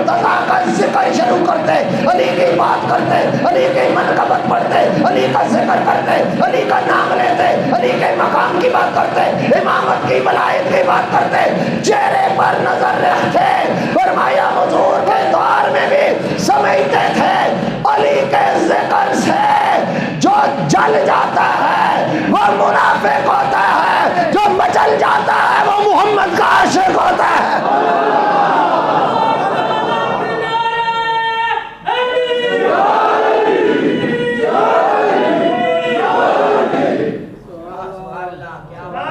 مرتضیٰ کا ذکر شروع کرتے، علی کی بات کرتے، علی کی منقبت پڑھتے، علی کا ذکر کرتے، علی کا نام لیتے، علی کے مقام کی بات کرتے، امامت کی ولایت کی بات کرتے، چہرے پر نظر رکھتے۔ فرمایا حضور کے دور میں بھی سمجھتے تھے علی کے ذکر سے جو جل جاتا ہے وہ منافق ہوتا ہے، جو مچل جاتا ہے وہ محمد کا عاشق ہوتا ہے۔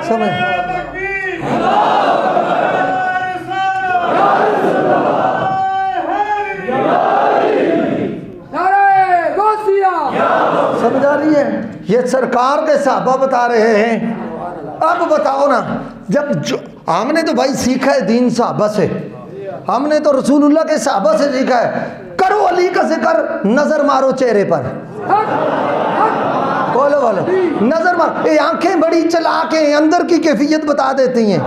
سمجھ سمجھ آ رہی ہے؟ یہ سرکار کے صحابہ بتا رہے ہیں۔ اب بتاؤ نا، جب ہم نے تو بھائی سیکھا ہے دین صحابہ سے، ہم نے تو رسول اللہ کے صحابہ سے سیکھا ہے، کرو علی کا ذکر، نظر مارو چہرے پر، بولو بولو، نظر مارو۔ یہ آنکھیں بڑی چلاک ہیں، اندر کی کیفیت بتا دیتی ہیں۔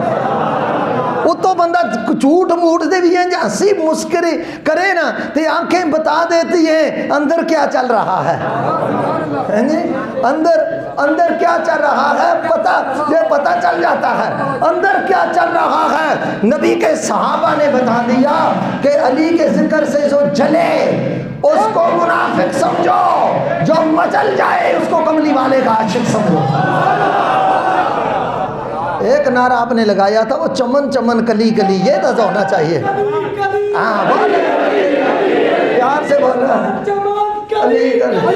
وہ تو بندہ جھوٹ موٹ دے بھی ہیں، ہنسی مسکری کرے نا تو آنکھیں بتا دیتی ہیں اندر کیا چل رہا ہے، اندر کیا چل رہا ہے، پتہ چل جاتا ہے اندر کیا چل رہا ہے۔ نبی کے صحابہ نے بتا دیا کہ علی کے ذکر سے جو جلے اس کو منافق سمجھو، جو مچل جائے اس کو کملی والے کا عاشق سمجھو۔ ایک نعرہ آپ نے لگایا تھا، وہ چمن چمن کلی کلی، یہ تو ہونا چاہیے۔ ہاں بول، پیار سے بولنا، کلی کلی،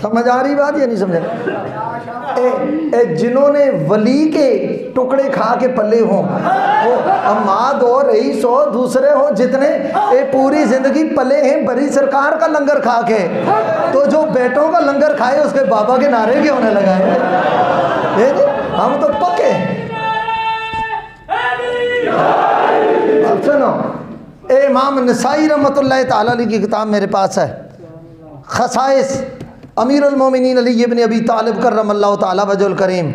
سمجھ آ رہی بات یا نہیں سمجھ؟ جنہوں نے ولی کے ٹکڑے کھا کے پلے ہوں، وہ عماد ہو، رئیس ہو، دوسرے ہو، جتنے پوری زندگی پلے ہیں بری سرکار کا لنگر کھا کے، تو جو بیٹوں کا لنگر کھائے اس کے بابا کے نعرے کیوں ہونے لگائے؟ ہم تو پکے۔ اب سنو، امام نسائی رحمۃ اللہ تعالی علیہ کی کتاب میرے پاس ہے، خصائص امیر المومنین علی ابن ابی طالب کرم اللہ تعالی وجہ الکریم۔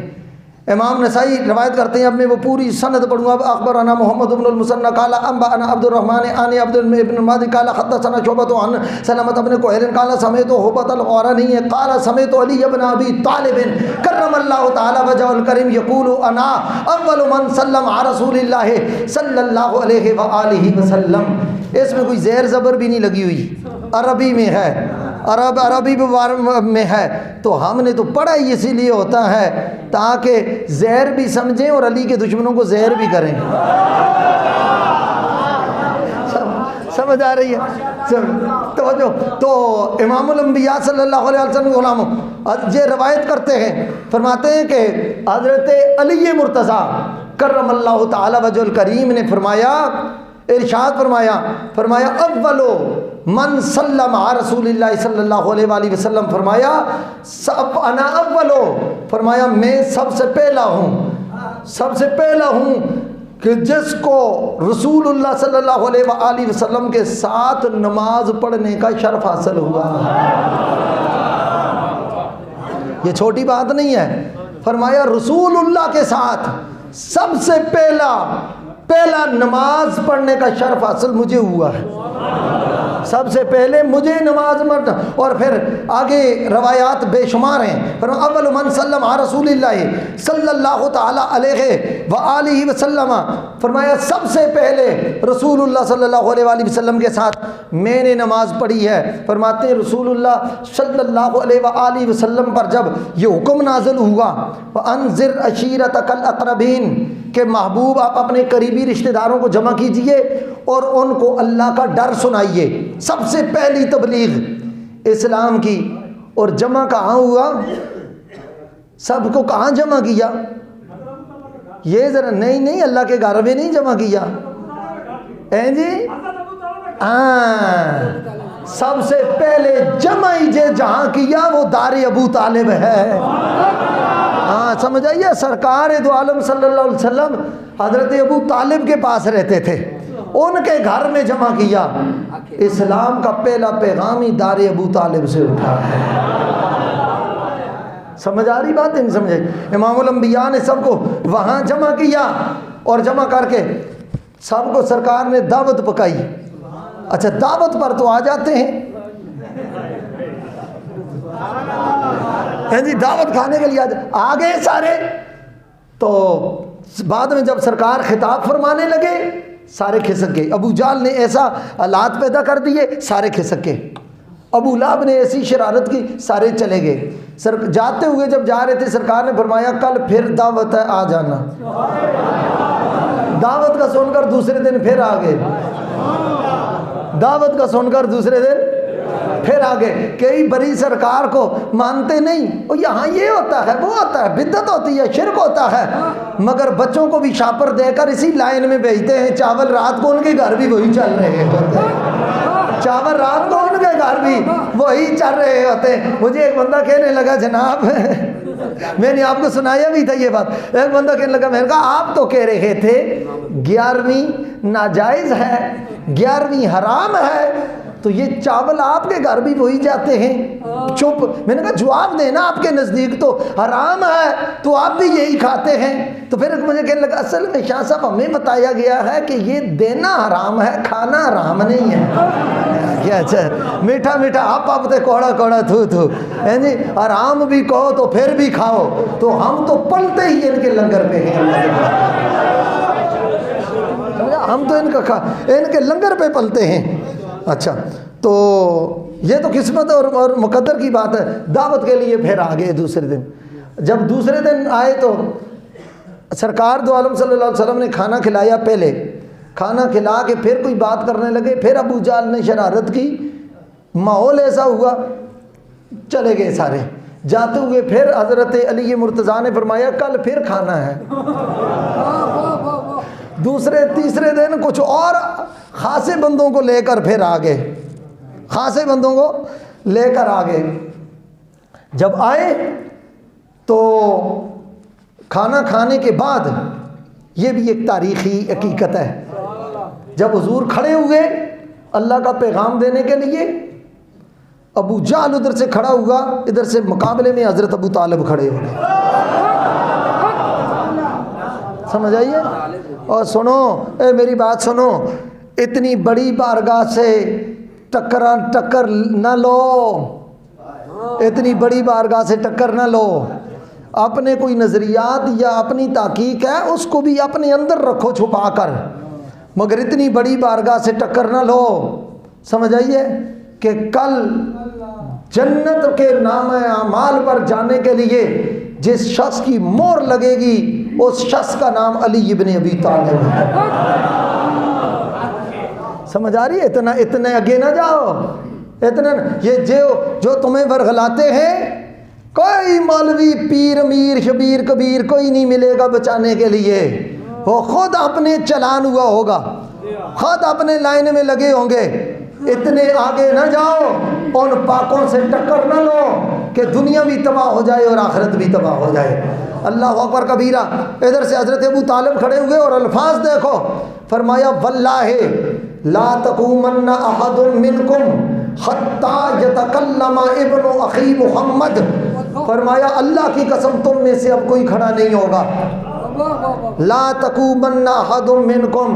امام نسائی روایت کرتے ہیں، اب میں وہ پوری سند پڑھوں گا۔ اخبرنا محمد بن المثنى قال انبانا عبد الرحمن عن عبد بن مهدي قال حدثنا شعبة عن سلمة بن كهيل قال سمعت هبة الغوراني قال سمعت علي بن ابي طالب کرم اللہ تعالی وجہ الکریم یقول انا اول من سلم على رسول اللہ صلی اللہ علیہ وآلہ وسلم۔ اس میں کوئی زیر زبر بھی نہیں لگی ہوئی، عربی میں ہے، عربی میں ہے، تو ہم نے تو پڑھا ہی اسی لیے ہوتا ہے تاکہ زہر بھی سمجھیں اور علی کے دشمنوں کو زہر بھی کریں۔ سمجھ آ رہی ہے؟ تو امام الانبیاء صلی اللہ علیہ وسلم غلاموں یہ روایت کرتے ہیں، فرماتے ہیں کہ حضرت علی مرتضیٰ کرم اللہ تعالی وجہ الکریم نے فرمایا، ارشاد فرمایا اولو من سلم علی رسول اللہ صلی اللہ علیہ وآلہ وسلم، فرمایا انا اولو، فرمایا میں سب سے پہلا ہوں کہ جس کو رسول اللہ صلی اللہ علیہ وآلہ وسلم کے ساتھ نماز پڑھنے کا شرف حاصل ہوا۔ یہ چھوٹی بات نہیں ہے، فرمایا رسول اللہ کے ساتھ سب سے پہلا نماز پڑھنے کا شرف حاصل مجھے ہوا ہے، سب سے پہلے مجھے نماز پڑھنا۔ اور پھر آگے روایات بے شمار ہیں، فرمایا اول من سلم علی رسول اللہ صلی اللہ تعالی علیہ وآلہ وسلم، فرمایا سب سے پہلے رسول اللہ صلی اللہ علیہ وآلہ وسلم کے ساتھ میں نے نماز پڑھی ہے۔ فرماتے ہیں رسول اللہ صلی اللہ علیہ وآلہ وسلم پر جب یہ حکم نازل ہوا وَأَنذِرْ عَشِيرَتَكَ الْأَقْرَبِينَ کہ محبوب آپ اپنے قریبی رشتہ داروں کو جمع کیجئے اور ان کو اللہ کا ڈر سنائیے، سب سے پہلی تبلیغ اسلام کی۔ اور جمع کہاں ہوا؟ سب کو کہاں جمع کیا؟ یہ ذرا نہیں اللہ کے گھر میں نہیں جمع کیا، جی ہاں سب سے پہلے جمع جہاں کیا وہ دار ابو طالب ہے. ہاں سمجھ آئیے. سرکار دو عالم صلی اللہ علیہ وسلم حضرت ابو طالب کے پاس رہتے تھے, ان کے گھر میں جمع کیا. اسلام کا پہلا پیغام ہی دار ابو طالب سے اٹھا ہے. سمجھ آ رہی بات؟ نہیں سمجھے؟ امام الانبیاء نے سب کو وہاں جمع کیا, اور جمع کر کے سب کو سرکار نے دعوت پکائی. اچھا دعوت پر تو آ جاتے ہیں, جی دعوت کھانے کے لیے آ گئے سارے. تو بعد میں جب سرکار خطاب فرمانے لگے سارے کھسک گئے. ابو جہل نے ایسا حالات پیدا کر دیے, سارے کھسک گئے. ابو لہب نے ایسی شرارت کی, سارے چلے گئے. جاتے ہوئے جب جا رہے تھے سرکار نے فرمایا کل پھر دعوت ہے, آ جانا. دعوت کا سن کر دوسرے دن پھر آ گئے. دعوت کا سن کر دوسرے دن پھر آگے. کئی بڑی سرکار کو مانتے نہیں, اور یہاں یہ ہوتا ہے, وہ ہوتا ہے, بدعت ہوتی ہے, شرک ہوتا ہے, مگر بچوں کو بھی شاپر دے کر اسی لائن میں بھیجتے ہیں. چاول رات کو ان کے گھر بھی وہی چل رہے ہوتے ہیں. چاول رات کو ان کے گھر بھی وہی چل رہے ہوتے ہیں. مجھے ایک بندہ کہنے لگا جناب میں نے آپ کو سنایا بھی تھا یہ بات. ایک بندہ کہنے لگا, میں نے کہا آپ تو کہہ رہے تھے 11ویں ناجائز ہے, 11ویں حرام ہے, تو یہ چاول آپ کے گھر بھی وہی جاتے ہیں. چپ. میں نے کہا جواب دینا, آپ کے نزدیک تو حرام ہے تو آپ بھی یہی کھاتے ہیں. تو پھر مجھے کہنے لگا اصل میں شاہ صاحب ہمیں بتایا گیا ہے کہ یہ دینا حرام ہے, کھانا حرام نہیں ہے. کیا اچھا میٹھا میٹھا آپ تے کوڑا کوڑا تھو تھو, جی حرام بھی کہو تو پھر بھی کھاؤ. تو ہم تو پلتے ہی ان کے لنگر پہ ہیں, ہم تو ان کے لنگر پہ پلتے ہیں. اچھا تو یہ تو قسمت اور مقدر کی بات ہے. دعوت کے لیے پھر آگے دوسرے دن. جب دوسرے دن آئے تو سرکار دو عالم صلی اللہ علیہ وسلم نے کھانا کھلایا. پہلے کھانا کھلا کے پھر کوئی بات کرنے لگے. پھر ابو جہل نے شرارت کی, ماحول ایسا ہوا, چلے گئے سارے. جاتے ہوئے پھر حضرت علی مرتضیٰ نے فرمایا کل پھر کھانا ہے. دوسرے تیسرے دن کچھ اور خاصے بندوں کو لے کر پھر آگے, خاصے بندوں کو لے کر آگے. جب آئے تو کھانا کھانے کے بعد, یہ بھی ایک تاریخی حقیقت ہے, جب حضور کھڑے ہوئے اللہ کا پیغام دینے کے لیے, ابو جہل ادھر سے کھڑا ہوا, ادھر سے مقابلے میں حضرت ابو طالب کھڑے ہو گئے. سمجھ آئیے؟ اور سنو, میری بات سنو, اتنی بڑی بارگاہ سے ٹکر نہ لو, اتنی بڑی بارگاہ سے ٹکر نہ لو. اپنے کوئی نظریات یا اپنی تحقیق ہے اس کو بھی اپنے اندر رکھو چھپا کر, مگر اتنی بڑی بارگاہ سے ٹکر نہ لو. سمجھ آئیے کہ کل جنت کے نام اعمال پر جانے کے لیے جس شخص کی مہر لگے گی اس شخص کا نام علی ابن ابی طالب ہے. سمجھ آ رہی ہے؟ اتنے آگے نہ جاؤ. اتنا یہ جو تمہیں ورغلاتے ہیں, کوئی مولوی پیر امیر شبیر کبیر کوئی نہیں ملے گا بچانے کے لیے. وہ خود اپنے چلان ہوا ہوگا, خود اپنے لائن میں لگے ہوں گے. اتنے آگے نہ جاؤ, ان پاکوں سے ٹکر نہ لو کہ دنیا بھی تباہ ہو جائے اور آخرت بھی تباہ ہو جائے. اللہ اکبر کبیرہ. ادھر سے حضرت ابو طالب کھڑے ہوئے اور الفاظ دیکھو, فرمایا واللہ لا تقومن احد منکم حتی یتکلم ابن اخی محمد. فرمایا اللہ کی قسم تم میں سے اب کوئی کھڑا نہیں ہوگا. لا تقومن احد منکم,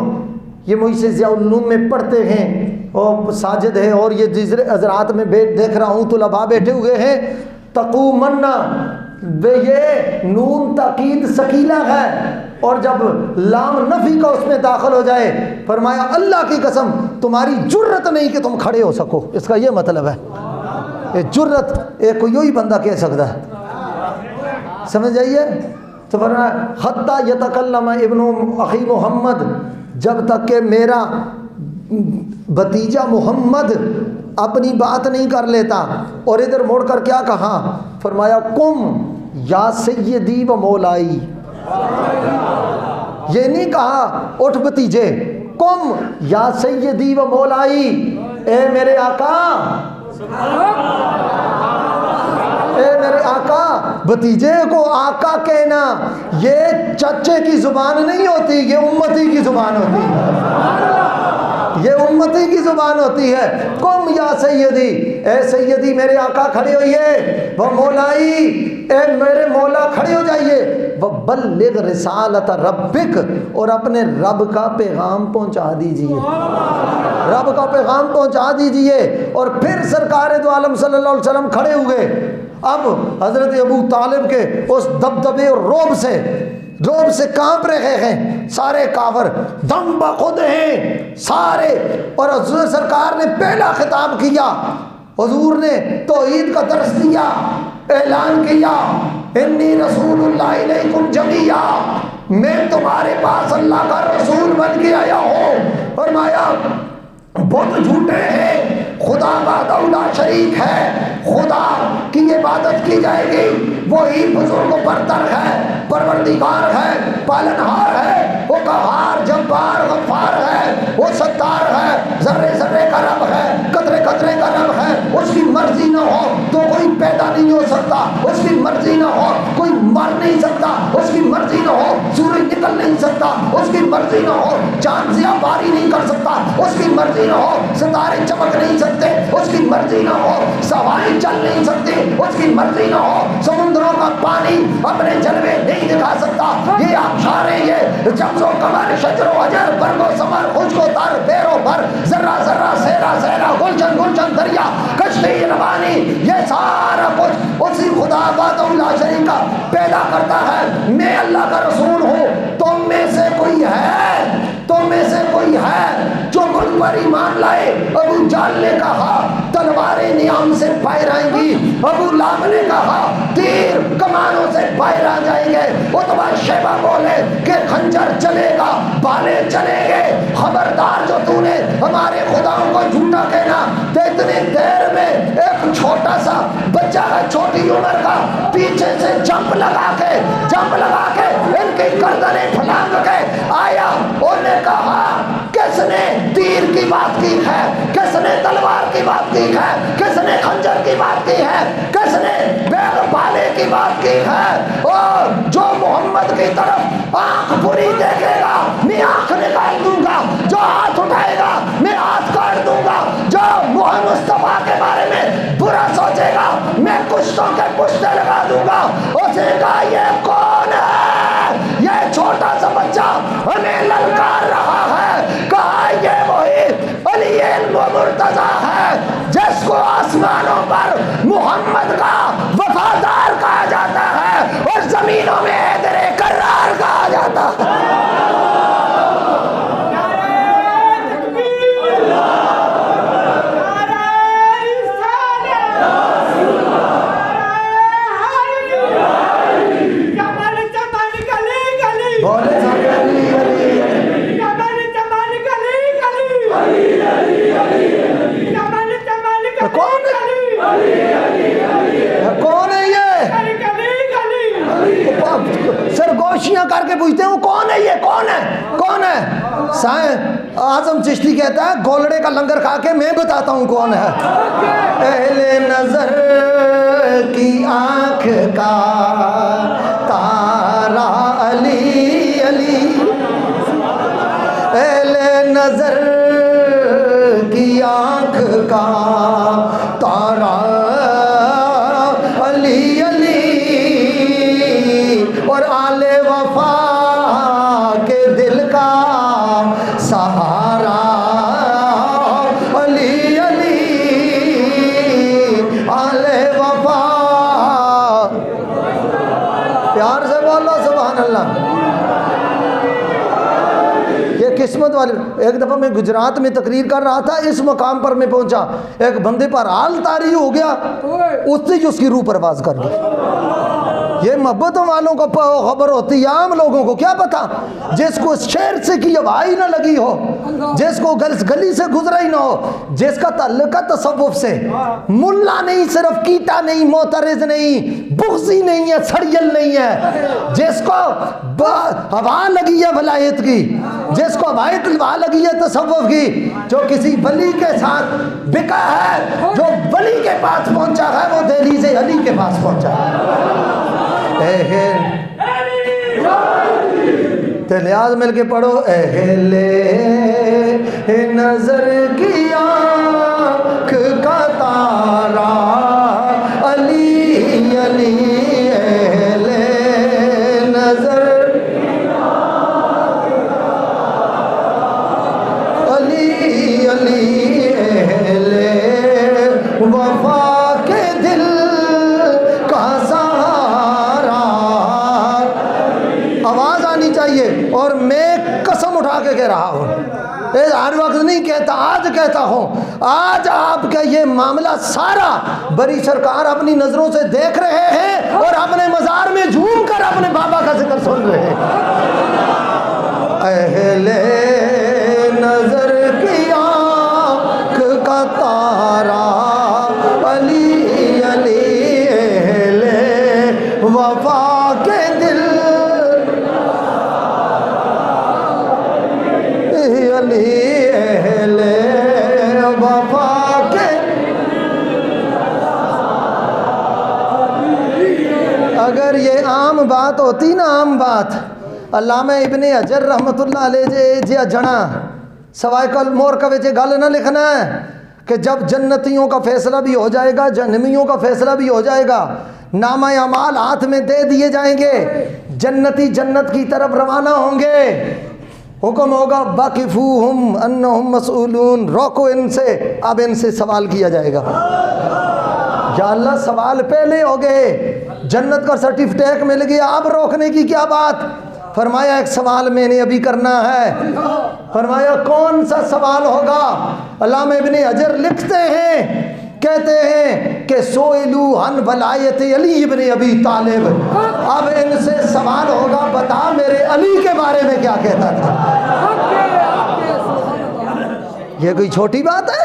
یہ مجھ سے ضیاء العلوم میں پڑھتے ہیں اور ساجد ہے, اور یہ دوسرے حضرات میں دیکھ رہا ہوں طلباء بیٹھے ہوئے ہیں. تقومن یہ نون تاکید ثقیلہ ہے, اور جب لام نفی کا اس میں داخل ہو جائے, فرمایا اللہ کی قسم تمہاری جرت نہیں کہ تم کھڑے ہو سکو. اس کا یہ مطلب ہے, یہ جرت ایک کوئی بندہ کہہ سکتا ہے. سمجھ جائیے؟ تو فرمایا حتی یتکلم ابن اخی محمد, جب تک کہ میرا بھتیجا محمد اپنی بات نہیں کر لیتا. اور ادھر موڑ کر کیا کہا, فرمایا کم یا سیدی و مولائی. یہ نہیں کہا اٹھ بھتیجے, کم یا سیدی و مولائی, اے میرے آقا، اے میرے آقا، بھتیجے کو آقا کہنا یہ چچے کی زبان نہیں ہوتی، یہ امتی کی زبان ہوتی ہے، یہ امتی کی زبان ہوتی ہے۔ قم یا سیدی، اے سیدی میرے آقا کھڑے ہوئیے، وہ مولائی، اے میرے مولا کھڑے ہو جائیے، وَبَلِّغْ رِسَالَةَ رَبِّكَ، اور اپنے رب کا پیغام پہنچا دیجئے، رب کا پیغام پہنچا دیجئے۔ اور پھر سرکار دو عالم صلی اللہ علیہ وسلم کھڑے ہوئے، اب حضرت ابو طالب کے اس دبدبے اور روب سے کانپ رہے ہیں سارے کافر، دم بخود ہیں سارے۔ اور حضور سرکار نے پہلا خطاب کیا، حضور نے توحید کا درس دیا، اعلان کیا، انی رسول اللہ علیکم جمیعا، میں تمہارے پاس اللہ کا رسول بن کے آیا ہوں۔ فرمایا بت جھوٹے ہیں، خدا وحدہ لا شریک ہے، خدا کی عبادت کی جائے گی، وہی بزرگ و برتر ہے، پروردگار ہے، پالنہار ہے، وہ قہار جبار غفار ہے، وہ ستار ہے، ذرے ذرے کا رب ہے، قطرے قطرے کا رب ہے۔ اس کی مرضی نہ ہو تو کوئی پیدا نہیں ہو سکتا، اس کی مرضی نہ ہو کوئی مر نہیں سکتا، اس کی مرضی نہ ہو سورج نکل نہیں سکتا، اس کی مرضی نہ ہو چاند ضیا باری نہیں کر سکتا، اس کی مرضی نہ ہو ستارے چمک نہیں سکتے، اس کی مرضی نہ ہو ہوائیں چل نہیں سکتی، اس کی مرضی نہ ہو سمندروں کا پانی اپنے جلوے نہیں دکھا سکتا۔ یہ آبشاریں، یہ شمس و قمر، شجر و حجر، برگ و ثمر، خشک و تر، بیر و بر، ذرہ ذرہ، صحرا صحرا، گلشن گلشن، دریا کشتی روانی، یہ سارا کچھ اسی خدا وحدہ لا شریک کا پیدا کرتا ہے۔ میں اللہ کا رسول ہوں، تم میں سے کوئی ہے، تم میں سے کوئی ہے جو مجھ پر ایمان لائے؟ ابو جہل نے کہا تلواریں نیام سے باہر آئیں گی، ابو لہب نے کہا تیر کمانوں سے باہر آ جائیں گے، عتبہ شیبہ بولے کہ خنجر چلے گا، بالے چلیں گے۔ خبردار جو تو نے ہمارے خداؤں کو جھوٹا کہنا، تو اتنی دیر میں ایک چھوٹا سا بچہ ہے، چھوٹی عمر کا، پیچھے سے جمپ لگا کے ان کی گردنیں پھلانگ کے آیا، انہوں نے کہا کس نے تیر کی بات کی ہے، کس نے تلوار کی بات کی ہے، کس نے خنجر کی بات کی ہے، کس نے بیل بالے کی بات کی ہے؟ اور جو محمد کی طرف آنکھ بری دیکھے گا میں آنکھ نکال دوں گا، جو ہاتھ اٹھائے گا میں ہاتھ کاٹ دوں گا، جو محمد مصطفیٰ کے بارے میں برا سوچے گا میں کشتوں کے پشتے لگا دوں گا۔ اسے کہا یہ کون ہے؟ یہ چھوٹا سا بچہ ہمیں للکار رہا ہے۔ کہا یہ وہی علی المرتضیٰ ہے جس کو آسمانوں پر محمد کا وفادار کہا جاتا ہے اور زمینوں میں حیدر کرار کہا جاتا ہے۔ کون ہے یہ؟ سرگوشیاں کر کے پوچھتے ہیں وہ کون ہے، یہ کون ہے، کون ہے؟ سائیں اعظم چشتی کہتا ہے گولڑے کا لنگر کھا کے میں بتاتا ہوں کون ہے۔ اہل نظر کی آنکھ کا تارا علی علی، اہل نظر کی آنکھ کا تارا علی علی، اور آل وفا کے دل کا سہارا علی علی، آل وفا۔ پیار سے بولو سبحان اللہ۔ قسمت والے، ایک دفعہ میں گجرات میں تقریر کر رہا تھا، اس مقام پر میں پہنچا، ایک بندے پر حال طاری ہو گیا، اس سے جو اس کی روح پرواز کر گئی۔ یہ محبتوں والوں کو خبر ہوتی ہے، عام لوگوں کو کیا پتا؟ جس کو شہر سے کی ہوائی نہ لگی ہو، جس کو گلی سے گزرا ہی نہ ہو، جس کا تعلق تصوف سے، ملا نہیں، صرف کیٹا نہیں، معترض نہیں، بغضی نہیں ہے، سڑیل نہیں ہے، جس کو ہوا لگی ہے ولایت کی، جس کو وائٹ لوا لگی ہے تصوف کی، جو کسی ولی کے ساتھ بکا ہے، جو ولی کے پاس پہنچا ہے وہ دہلیز علی کے پاس پہنچا ہے۔ تو لحاظ مل کے پڑھو، اہل نظر کی آنکھ کا تارا علی علی، اہل نظر علی علی، اہل وفا کے دل کا سہارا۔ آواز آنی چاہیے، اور میں قسم اٹھا کے کہہ رہا ہوں، ہر وقت نہیں کہتا، آج کہتا ہوں، آج آپ کا یہ معاملہ سارا بری سرکار اپنی نظروں سے دیکھ رہے ہیں اور اپنے مزار میں جھوم کر اپنے بابا کا ذکر سن رہے ہیں۔ اہل نظر کی آنکھ کا تارا علی علی، اہل وفا کے دل علی، اہل وفا کے۔ اگر یہ عام بات ہوتی نا، عام بات، علامہ ابن حجر رحمت اللہ علیہ جی جنا سوائے کل مور کا وچے گل نہ لکھنا ہے کہ جب جنتیوں کا فیصلہ بھی ہو جائے گا، جہنمیوں کا فیصلہ بھی ہو جائے گا، نامہ اعمال ہاتھ میں دے دیے جائیں گے، جنتی جنت کی طرف روانہ ہوں گے، حکم ہوگا باقفوہم انہم مسئولون، روکو ان سے، اب ان سے سوال کیا جائے گا۔ یا اللہ سوال پہلے ہو گئے، جنت کا سرٹیفکیٹ مل گیا، اب روکنے کی کیا بات؟ فرمایا ایک سوال میں نے ابھی کرنا ہے۔ فرمایا کون سا سوال ہوگا؟ علامہ ابن حجر لکھتے ہیں، کہتے ہیں کہ سوئلو عن ولایت علی ابن ابی طالب، اب ان سے سوال ہوگا بتا میرے علی کے بارے میں کیا کہتا تھا۔ یہ کوئی چھوٹی بات ہے؟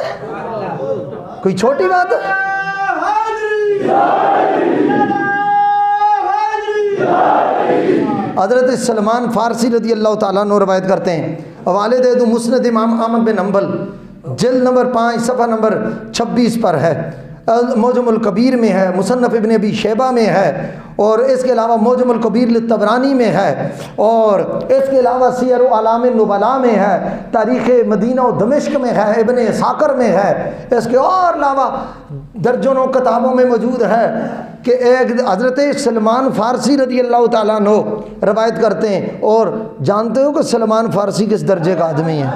کوئی چھوٹی بات ہے؟ حضرت سلمان فارسی رضی اللہ تعالیٰ عنہ روایت کرتے ہیں، حوالے دے دوں، مسند امام احمد بن حنبل جلد نمبر 5 صفحہ نمبر 26 پر ہے، معجم الکبیر میں ہے، مصنف ابن ابی شیبہ میں ہے، اور اس کے علاوہ معجم الکبیر للطبرانی میں ہے، اور اس کے علاوہ سیر و اعلام النبلاء میں ہے، تاریخ مدینہ و دمشق میں ہے، ابن اساکر میں ہے، اس کے اور علاوہ درجنوں کتابوں میں موجود ہے کہ ایک حضرت سلمان فارسی رضی اللہ تعالیٰ عنہ روایت کرتے ہیں، اور جانتے ہو کہ سلمان فارسی کس درجے کا آدمی ہے؟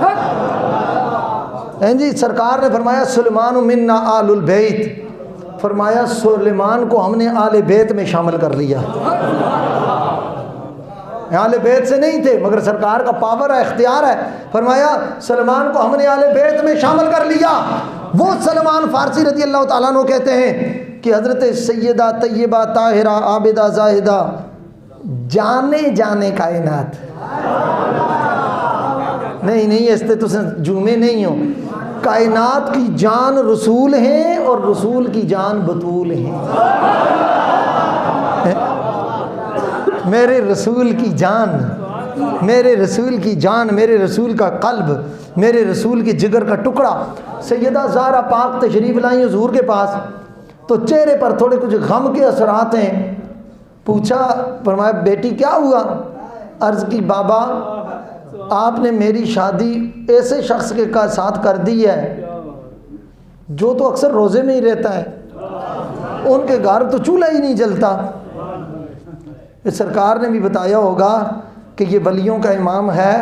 جی سرکار نے فرمایا سلمان منا آل البیت، فرمایا سلیمان کو ہم نے آل بیت میں شامل کر لیا۔ آل بیت سے نہیں تھے مگر سرکار کا پاور ہے، اختیار ہے، فرمایا سلمان کو ہم نے آل بیت میں شامل کر لیا۔ وہ سلمان فارسی رضی اللہ تعالیٰ عنہ کہتے ہیں کہ حضرت سیدہ طیبہ طاہرہ عابدہ زاہدہ جانے جانے کائنات، نہیں اس سے تو جمعے نہیں ہو، کائنات کی جان رسول ہیں اور رسول کی جان بطول ہیں۔ میرے رسول کی جان، میرے رسول کی جان، میرے رسول کا قلب، میرے رسول کے جگر کا ٹکڑا۔ سیدہ زہرا پاک تشریف لائیں حضور کے پاس، تو چہرے پر تھوڑے کچھ غم کے اثرات ہیں۔ پوچھا، فرمایا بیٹی کیا ہوا؟ عرض کی بابا آپ نے میری شادی ایسے شخص کے ساتھ کر دی ہے جو تو اکثر روزے میں ہی رہتا ہے، ان کے گھر تو چولہا ہی نہیں جلتا۔ سرکار نے بھی بتایا ہوگا کہ یہ ولیوں کا امام ہے،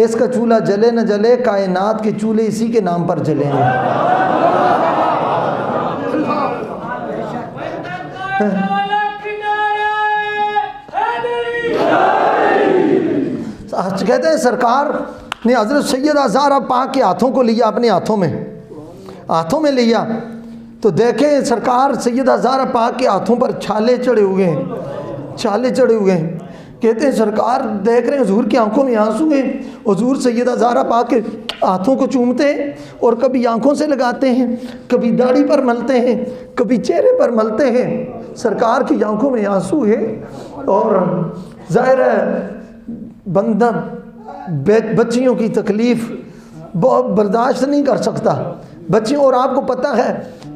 اس کا چولہا جلے نہ جلے، کائنات کے چولہے اسی کے نام پر جلیں گے۔ کہتے ہیں سرکار نے حضرت سیدہ زہرا پاک کے ہاتھوں کو لیا، اپنے ہاتھوں میں لیا، تو دیکھیں سرکار سیدہ زہرا پاک کے ہاتھوں پر چھالے چڑھے ہوئے ہیں، کہتے ہیں سرکار دیکھ رہے ہیں حضور کی آنکھوں میں آنسو ہیں، حضور سیدہ زہرا پاک کے ہاتھوں کو چومتے ہیں اور کبھی آنکھوں سے لگاتے ہیں، کبھی داڑھی پر ملتے ہیں، کبھی چہرے پر ملتے ہیں، سرکار کی آنکھوں میں آنسو ہے۔ اور ظاہر ہے بندہ بچیوں کی تکلیف برداشت نہیں کر سکتا بچیوں. اور آپ کو پتہ ہے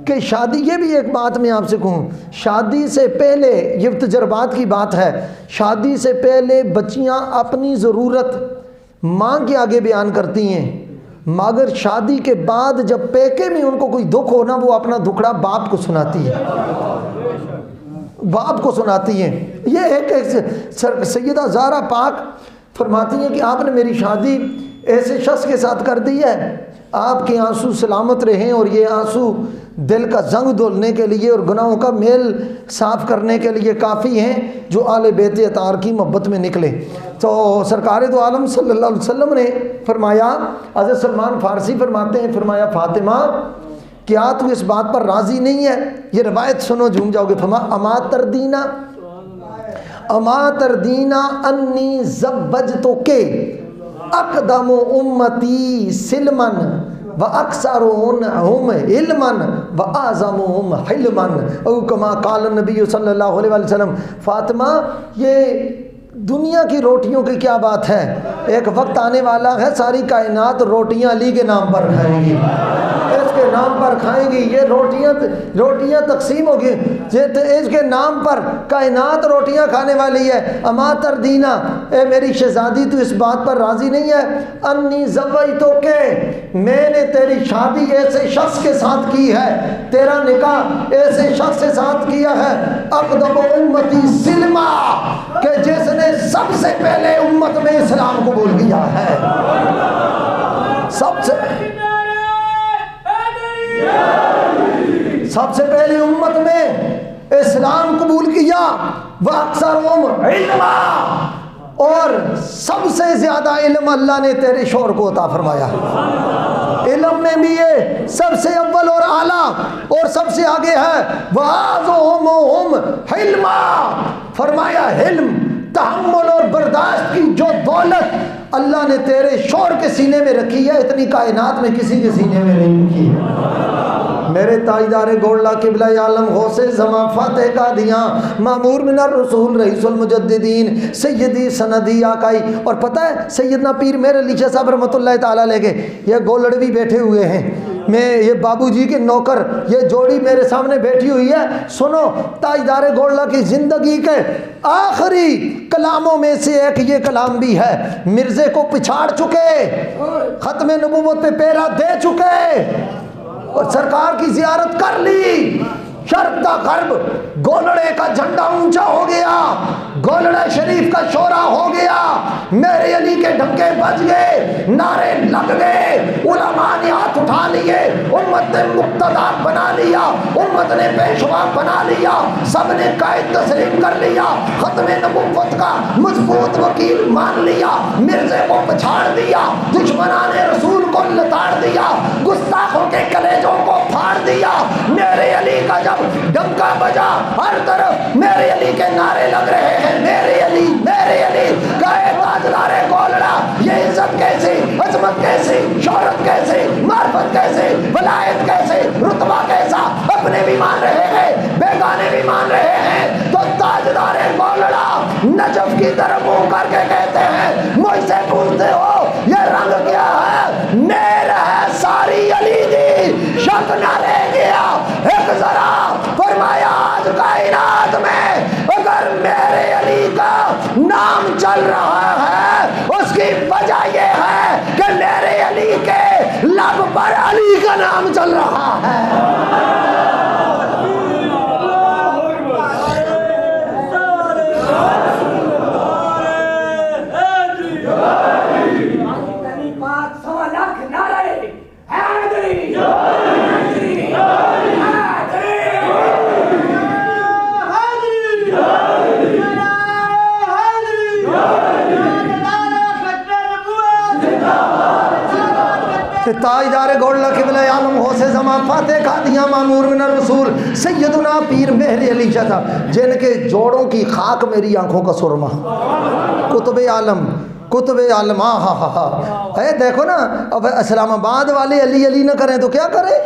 کہ شادی، یہ بھی ایک بات میں آپ سے کہوں، شادی سے پہلے، یہ تجربات کی بات ہے، شادی سے پہلے بچیاں اپنی ضرورت ماں کے آگے بیان کرتی ہیں، مگر شادی کے بعد جب پیکے میں ان کو کوئی دکھ ہو نا، وہ اپنا دکھڑا باپ کو سناتی ہے، باپ کو سناتی ہیں. یہ ایک سیدہ زہرا پاک فرماتی ہیں کہ آپ نے میری شادی ایسے شخص کے ساتھ کر دی ہے، آپ کے آنسو سلامت رہیں، اور یہ آنسو دل کا زنگ دھلنے کے لیے اور گناہوں کا میل صاف کرنے کے لیے کافی ہیں جو آل بیت اطہار کی محبت میں نکلے. تو سرکار دو عالم صلی اللہ علیہ وسلم نے فرمایا، حضرت سلمان فارسی فرماتے ہیں، فرمایا فاطمہ کیا تو اس بات پر راضی نہیں ہے؟ یہ روایت سنو جھوم جاؤ گے. اما تردینا انی زوجتک اقدم امتی سلمن و اکثرهم علما و اعظمهم حلما او کما قال النبی صلی اللہ علیہ وسلم. فاطمہ یہ دنیا کی روٹیوں کی کیا بات ہے، ایک وقت آنے والا ہے ساری کائنات روٹیاں علی کے نام پر کھائیں گی، اس کے نام پر کھائیں گی. یہ روٹیاں تقسیم ہوگی، اس کے نام پر کائنات روٹیاں کھانے والی ہے. اما تردینا، اے میری شہزادی تو اس بات پر راضی نہیں ہے، انی زوجتک، میں نے تیری شادی ایسے شخص کے ساتھ کی ہے، تیرا نکاح ایسے شخص کے ساتھ کیا ہے، اقدم امتی سلما، کہ جس نے سب سے پہلے امت میں اسلام قبول کیا ہے، سب سے پہلے امت میں اسلام قبول کیا. وَأَكْثَرُهُمْ عِلْمًا، اور سب سے زیادہ علم اللہ نے تیرے شوہر کو عطا فرمایا. علم میں بھی یہ سب سے اول اور اعلیٰ اور سب سے آگے ہے. وَأَعْظَمُهُمْ حِلْمًا، فرمایا حلم، تحمل اور برداشت کی جو دولت اللہ نے تیرے شوہر کے سینے میں رکھی ہے، اتنی کائنات میں کسی کے سینے میں نہیں رکھی ہے. میرے تاجدار گولڑا قبلہ عالم غوث زمان فاتح کا دیاں مامور من الرسول رئیس المجددین سیدی سندی آقائی. اور پتہ ہے سیدنا پیر میر علی شاہ صاحب رحمۃ اللہ تعالیٰ علیہ کے یہ گولڑوی بیٹھے ہوئے ہیں، میں یہ بابو جی کے نوکر، یہ جوڑی میرے سامنے بیٹھی ہوئی ہے. سنو تاجدار گولڑا کی زندگی کے آخری کلاموں میں سے ایک یہ کلام بھی ہے. مرزے کو پچھاڑ چکے، ختم نبوت پہ پیرا دے چکے اور سرکار کی زیارت کر لی، شرق تا غرب گولڑے کا جھنڈا اونچا ہو گیا، گولڑا شریف کا شورا ہو گیا، میرے علی کے ڈھنکے بج گئے، نعرے لگ گئے، علماء نے ہاتھ اٹھا لیے، امت نے مقتدا بنا لیا، امت نے پیشوا بنا لیا، سب نے قائد تسلیم کر لیا، ختم نبوت کا مضبوط وکیل مان لیا، مرزے کو پچھاڑ دیا، دشمنان رسول کو لتاڑ دیا، گستاخوں کے کلیجوں کو پھاڑ دیا. میرے علی کا جب ڈنکا بجا ہر طرف میرے علی کے نعرے لگ رہے ہیں، میرے علی میرے علی. کہے تاجدار گولڑا یہ عزت کیسے، عظمت کیسے، شہرت کیسے، معرفت کیسے، ولایت کیسے، رتبہ کیسا، اپنے بھی مان رہے ہیں بیگانے بھی مان رہے ہیں. تو تاجدار گولڑا نجف کی طرف منہ کر کے کہتے ہیں، مجھ سے پوچھتے ہو یہ رنگ کیا ہے؟ میرا ہے ساری علی دی، شک نہ رہ گیا ایک ذرا. فرمایا آج کائنات میں اگر میرے علی کا نام چل رہا ہے اس کی وجہ یہ ہے کہ میرے علی کے لب پر علی کا نام چل رہا ہے. تاجدار گولڑا قبلہ عالم غوث زمان فاتح قادیاں مامور من الرسول سیدنا پیر مہر علی شاہ صاحب، جن کے جوڑوں کی خاک میری آنکھوں کا سرما، کتب عالم. ہاں دیکھو نا، اب اسلام آباد والے علی علی نہ کریں تو کیا کریں؟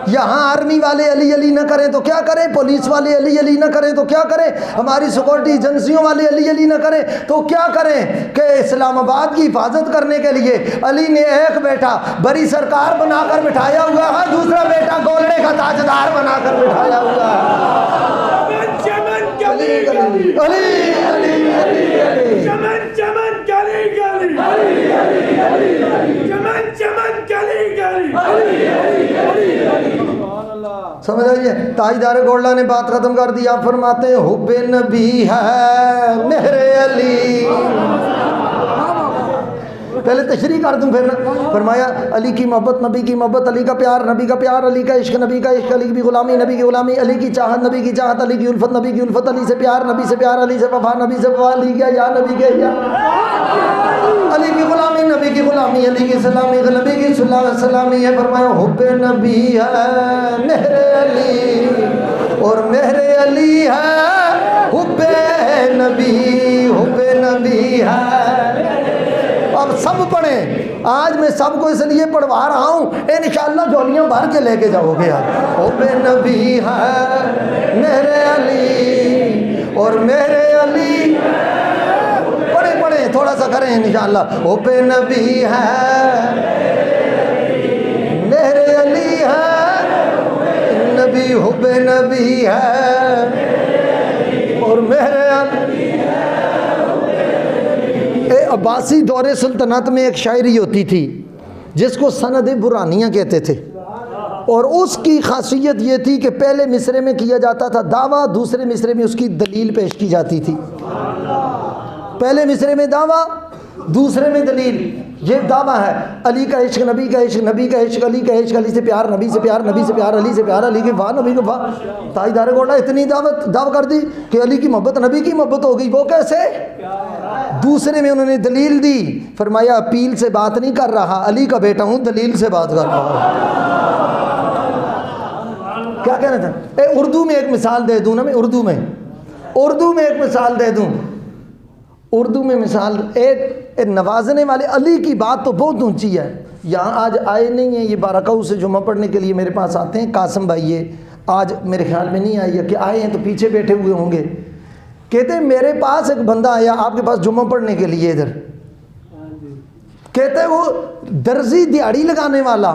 یہاں آرمی والے علی علی نہ کریں تو کیا کریں، پولیس والے علی علی نہ کریں تو کیا کریں، ہماری سیکورٹی ایجنسیوں والے علی علی نہ کریں تو کیا کریں کہ اسلام آباد کی حفاظت کرنے کے لیے علی نے ایک بیٹا بڑی سرکار بنا کر بٹھایا ہوا ہے، دوسرا بیٹا گولڈے کا تاجدار بنا کر بٹھایا ہوا ہے۔ علی علی علی علی علی چمن چمن گلی گلی علی علی علی چمن چمن گلی گلی سمجھ آئیے۔ تاجدار گولڈا نے بات ختم کر دی، آپ فرماتے ہیں حب نبی ہے میرے علی۔ پہلے تشریح کر دوں پھر فرمایا علی کی محبت نبی کی محبت، علی کا پیار نبی کا پیار، علی کا عشق نبی کا عشق، علی کی غلامی نبی کی غلامی، علی کی چاہت نبی کی چاہت، علی کی الفت نبی کی الفت، علی سے پیار نبی سے پیار، علی سے وفا نبی سے وفا، علی کا یا نبی کے یا، علی کی غلامی نبی کی غلامی، علی کی سلامی نبی کی سلامی ہے۔ فرمایا حب نبی ہے میرے علی اور میرے علی ہے حب نبی، حب نبی ہے۔ اب سب پڑھیں، آج میں سب کو اس لیے پڑھوا رہا ہوں انشاءاللہ جولیاں بھر کے لے کے جاؤ گے یار۔ حب نبی ہے میرے علی اور میرے علی، پڑھیں پڑھیں تھوڑا سا کریں انشاءاللہ۔ حب نبی ہے میرے علی ہے نبی، حب نبی ہے اور میرے علی۔ عباسی دور سلطنت میں ایک شاعری ہوتی تھی جس کو سند برانیہ کہتے تھے، اور اس کی خاصیت یہ تھی کہ پہلے مصرے میں کیا جاتا تھا دعویٰ، دوسرے مصرے میں اس کی دلیل پیش کی جاتی تھی۔ پہلے مصرے میں دعویٰ، دوسرے میں دلیل۔ یہ دعویٰ ہے علی کا عشق نبی کا عشق، نبی کا عشق علی کا عشق، علی سے پیار نبی سے پیار، نبی سے پیار علی سے پیار، علی کے وفا نبی کے وفا۔ تاجدار گولڈا اتنی دعویٰ کر دی کہ علی کی محبت نبی کی محبت ہو گئی۔ وہ کیسے؟ دوسرے میں انہوں نے دلیل دی، فرمایا اپیل سے بات نہیں کر رہا، علی کا بیٹا ہوں، دلیل سے بات کر رہا ہوں۔ کیا کہنا تھا؟ اردو میں ایک مثال دے دوں نا، میں اردو میں ایک مثال دے دوں۔ اردو میں مثال ایک نوازنے والے علی کی بات تو بہت اونچی ہے۔ یہاں آج آئے نہیں ہیں، یہ بارکاؤ سے جمعہ پڑھنے کے لیے میرے پاس آتے ہیں قاسم بھائی، یہ آج میرے خیال میں نہیں آئی ہے کہ آئے ہیں تو پیچھے بیٹھے ہوئے ہوں گے۔ کہتے ہیں میرے پاس ایک بندہ آیا آپ کے پاس جمعہ پڑھنے کے لیے ادھر، کہتے ہیں وہ درزی دیہڑی لگانے والا،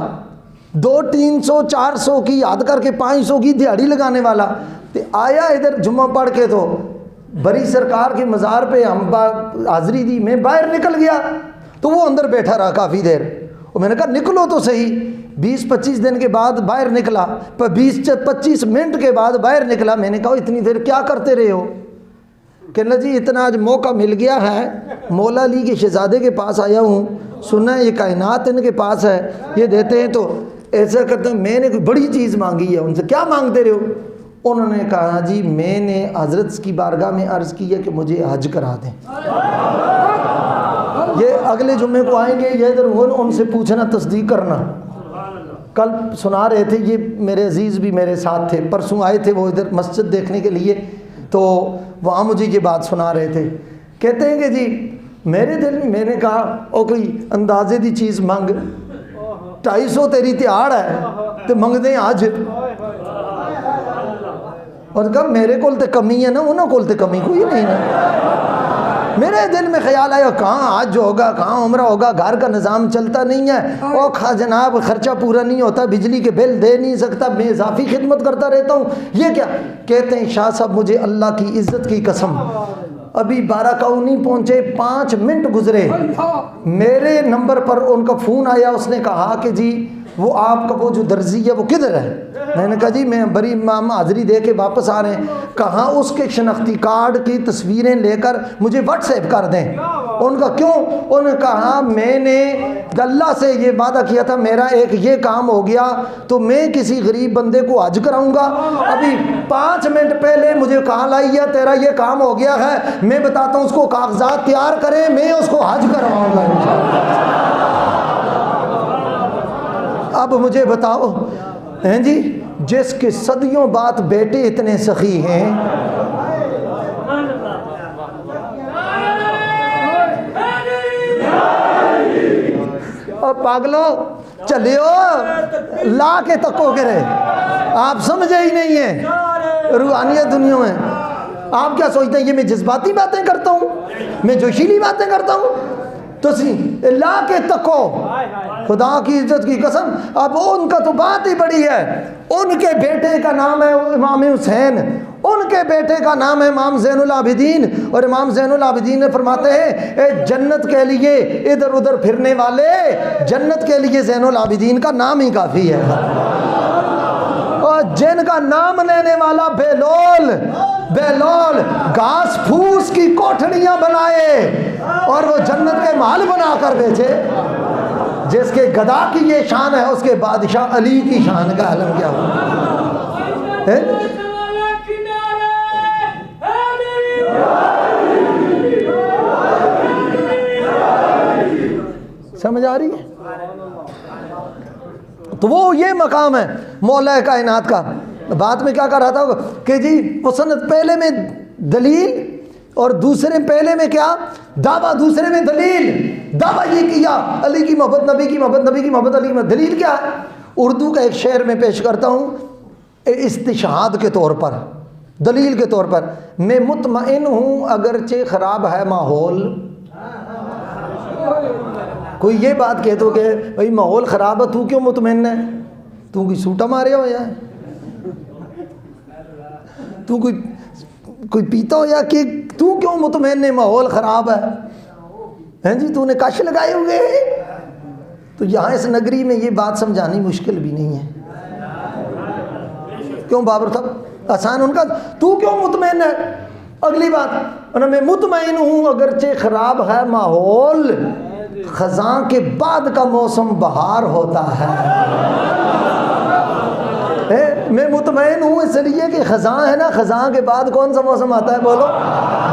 200 300 400 کی یاد کر کے 500 کی دیہڑی لگانے والا آیا ادھر جمعہ پڑھ کے، تو بڑی سرکار کے مزار پہ ہم حاضری دی، میں باہر نکل گیا تو وہ اندر بیٹھا رہا کافی دیر، اور میں نے کہا نکلو تو صحیح۔ 20-25 دن کے بعد باہر نکلا، 20-25 منٹ کے بعد باہر نکلا، میں نے کہا اتنی دیر کیا کرتے رہے ہو؟ کہنا جی اتنا آج موقع مل گیا ہے، مولا علی کے شہزادے کے پاس آیا ہوں، سنا ہے یہ کائنات ان کے پاس ہے، یہ دیتے ہیں، تو ایسا کرتا ہوں میں نے کوئی بڑی چیز مانگی ہے ان سے۔ کیا مانگتے رہے ہو؟ انہوں نے کہا جی میں نے حضرت کی بارگاہ میں عرض کی ہے کہ مجھے حج کرا دیں۔ یہ اگلے جمعے کو آئیں گے، یہ ادھر ان سے پوچھنا، تصدیق کرنا۔ کل سنا رہے تھے، یہ میرے عزیز بھی میرے ساتھ تھے، پرسوں آئے تھے وہ ادھر مسجد دیکھنے کے لیے، تو وہاں مجھے یہ بات سنا رہے تھے۔ کہتے ہیں کہ جی میرے دل میں، میں نے کہا او کوئی اندازے دی چیز مانگ، 250 تیری تیار ہے تو منگ دیں آج۔ اور کہا میرے کول تے کمی ہے نا، انہوں کول تے کمی کوئی نہیں ہے۔ میرے دل میں خیال آیا کہاں آج ہوگا، کہاں عمرہ ہوگا، گھر کا نظام چلتا نہیں ہے، او کھا جناب خرچہ پورا نہیں ہوتا، بجلی کے بل دے نہیں سکتا، میں اضافی خدمت کرتا رہتا ہوں، یہ کیا؟ کہتے ہیں شاہ صاحب مجھے اللہ کی عزت کی قسم، ابھی بارکاؤ نہیں پہنچے 5 منٹ گزرے، میرے نمبر پر ان کا فون آیا، اس نے کہا کہ جی وہ آپ کا وہ جو درزی ہے وہ کدھر ہے؟ میں نے کہا جی میں بڑی امام حاضری دے کے واپس آ رہے ہیں۔ کہاں اس کے شناختی کارڈ کی تصویریں لے کر مجھے واٹس ایپ کر دیں۔ ان کا کیوں؟ انہوں نے کہا میں نے اللہ سے یہ وعدہ کیا تھا میرا ایک یہ کام ہو گیا تو میں کسی غریب بندے کو حج کراؤں گا، ابھی 5 منٹ پہلے مجھے کہا لائی ہے تیرا یہ کام ہو گیا ہے، میں بتاتا ہوں اس کو کاغذات تیار کریں، میں اس کو حج کرواؤں گا۔ اب مجھے بتاؤ ہیں جی جس کے صدیوں بعد بیٹے اتنے سخی ہیں، اور پاگلو چلیو لا کے تکو کرے، آپ سمجھے ہی نہیں ہیں روحانیت دنیا میں۔ آپ کیا سوچتے ہیں یہ میں جذباتی باتیں کرتا ہوں، میں جوشیلی باتیں کرتا ہوں؟ تو لا کے تکو، خدا کی عزت کی قسم۔ اب ان کا تو بات ہی بڑی ہے، ان کے بیٹے کا نام ہے امام حسین، ان کے بیٹے کا نام ہے امام زین العابدین، اور امام زین العابدین نے فرماتے ہیں اے جنت کے لیے ادھر ادھر پھرنے والے، جنت کے لیے زین العابدین کا نام ہی کافی ہے۔ اور جن کا نام لینے والا بیلول گھاس پھوس کی کوٹھڑیاں بنائے اور وہ جنت کے محل بنا کر بیچے، جس کے گدا کی یہ شان ہے اس کے بادشاہ علی کی شان کا عالم کیا ہو؟ سمجھ آ رہی ہے؟ تو وہ یہ مقام ہے مولا کائنات کا۔ بات میں کیا کر رہا تھا کہ جی وہ سند پہلے میں دلیل اور دوسرے پہلے میں کیا دعویٰ، دوسرے میں دلیل۔ دعویٰ یہ کیا علی کی محبت، نبی کی محبت، نبی کی محبت، علی کی محبت۔ دلیل کیا ہے؟ اردو کا ایک شعر میں پیش کرتا ہوں استشہاد کے طور پر، دلیل کے طور پر۔ میں مطمئن ہوں اگرچہ خراب ہے ماحول۔ کوئی یہ بات کہہ دو کہ بھائی ماحول خراب ہے، تو کیوں مطمئن ہے؟ تو کوئی سوٹا مارے ہو یا تو کوئی پیتا ہو یا کہ تو کیوں مطمئن ہے ماحول خراب ہے جی؟ تو نے کش لگائے ہوئے؟ تو یہاں اس نگری میں یہ بات سمجھانی مشکل بھی نہیں ہے۔ کیوں بابر صاحب آسان ان کا تو کیوں مطمئن ہے؟ اگلی بات میں مطمئن ہوں اگرچہ خراب ہے ماحول، خزاں کے بعد کا موسم بہار ہوتا ہے۔ میں مطمئن ہوں اس لیے کہ خزاں ہے نا، خزاں کے بعد کون سا موسم آتا ہے بولو؟